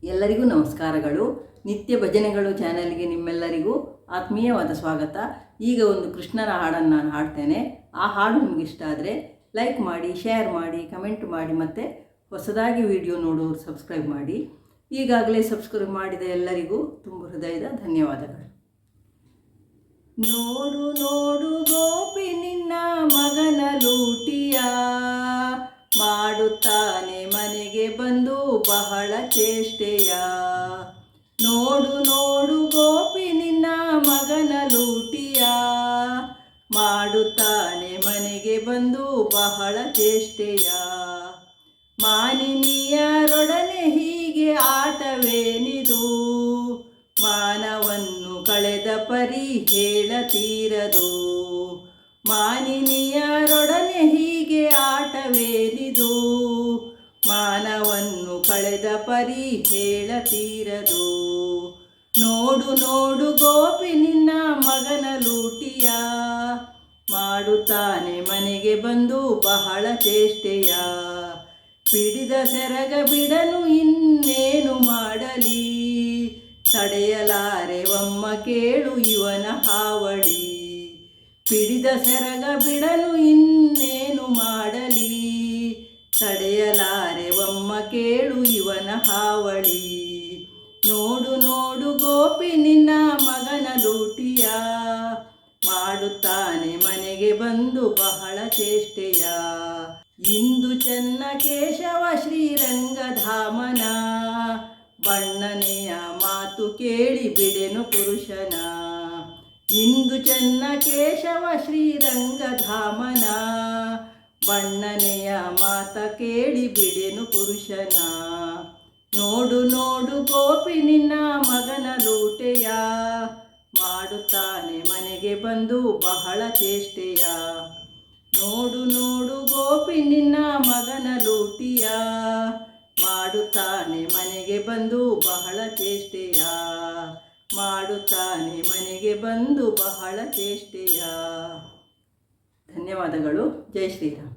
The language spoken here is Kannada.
ಎಲ್ಲರಿಗೂ ನಮಸ್ಕಾರಗಳು. ನಿತ್ಯ ಭಜನೆಗಳು ಚಾನೆಲ್ಗೆ ನಿಮ್ಮೆಲ್ಲರಿಗೂ ಆತ್ಮೀಯವಾದ ಸ್ವಾಗತ. ಈಗ ಒಂದು ಕೃಷ್ಣನ ಹಾಡನ್ನು ನಾನು ಹಾಡ್ತೇನೆ. ಆ ಹಾಡು ನಿಮ್ಗೆ ಇಷ್ಟ ಆದರೆ ಲೈಕ್ ಮಾಡಿ, ಶೇರ್ ಮಾಡಿ, ಕಮೆಂಟ್ ಮಾಡಿ, ಮತ್ತು ಹೊಸದಾಗಿ ವಿಡಿಯೋ ನೋಡೋರು ಸಬ್ಸ್ಕ್ರೈಬ್ ಮಾಡಿ. ಈಗಾಗಲೇ ಸಬ್ಸ್ಕ್ರೈಬ್ ಮಾಡಿದ ಎಲ್ಲರಿಗೂ ತುಂಬ ಹೃದಯದ ಧನ್ಯವಾದಗಳು. ನೋಡು ನೋಡು ಗೋಪಿ ನಿನ್ನ ಮಗನ ಲೂಟಿಯ, ಮಾಡುತ್ತಾನೆ ಮನೆಗೆ ಬಂದು ಬಹಳ ಚೇಷ್ಟೆಯ. ನೋಡು ನೋಡು ಗೋಪಿ ನಿನ್ನ ಮಗನ ಲೂಟಿಯ, ಮಾಡುತ್ತಾನೆ ಮನೆಗೆ ಬಂದು ಬಹಳ ಚೇಷ್ಟೆಯ. ಮಾನಿನಿಯರೊಡನೆ ಹೀಗೆ ಆಟವೇನಿದು, ಮಾನವನ್ನು ಕಳೆದ ಪರಿ ಹೇಳತೀರದು. ಮಾನಿನಿಯರೊಡನೆ ಹೀಗೆ ಆಟವೇನಿದು, ಮಾನವನ್ನು ಕಳೆದ ಪರಿ ಹೇಳತೀರದು. ನೋಡು ನೋಡು ಗೋಪಿ ನಿನ್ನ ಮಗನ ಲೂಟಿಯ, ಮಾಡುತ್ತಾನೆ ಮನೆಗೆ ಬಂದು ಬಹಳ ಚೇಷ್ಟೆಯ. ಪಿಡಿದ ಸೆರಗ ಬಿಡನು ಇನ್ನೇನು ಮಾಡಲಿ, ತಡೆಯಲಾರೆ ಒಮ್ಮ ಕೇಳು ಇವನ ಹಾವಳಿ. ಪಿಡಿದ ಸೆರಗ ಬಿಡನು ಇನ್ನೇನು ಮಾಡಲಿ, ತಡೆಯಲಾರೆ ಒಮ್ಮ ಕೇಳು ಇವನ ಹಾವಳಿ. ನೋಡು ನೋಡು ಗೋಪಿ ನಿನ್ನ ಮಗನ ಲೂಟಿಯ, ಮಾಡುತ್ತಾನೆ ಮನೆಗೆ ಬಂದು ಬಹಳ ಚೇಷ್ಟೆಯ. ಇಂದು ಚೆನ್ನ ಕೇಶವ ಶ್ರೀರಂಗಧಾಮನ, ಬಣ್ಣನೆಯ ಮಾತು ಕೇಳಿ ಬಿಡೆನು ಪುರುಷನ. ಇಂದು ಚೆನ್ನ ಕೇಶವ ಶ್ರೀರಂಗಧಾಮನ, ಬಣ್ಣನೆಯ ಮಾತ ಕೇಳಿ ಬಿಡೆನು ಪುರುಷನ. ನೋಡು ನೋಡು ಗೋಪಿ ನಿನ್ನ ಮಗನ ಲೂಟೆಯ, ಮಾಡುತ್ತಾನೆ ಮನೆಗೆ ಬಂದು ಬಹಳ ಚೇಷ್ಟೆಯ. ನೋಡು ನೋಡು ಗೋಪಿ ನಿನ್ನ ಮಗನ ಲೂಟಿಯ, ಮಾಡುತ್ತಾನೆ ಮನೆಗೆ ಬಂದು ಬಹಳ ಚೇಷ್ಟೆಯ. ಮಾಡುತ್ತಾನೆ ಮನೆಗೆ ಬಂದು ಬಹಳ ಚೇಷ್ಟೆಯ. ಧನ್ಯವಾದಗಳು. ಜೈ ಶ್ರೀರಾಮ್.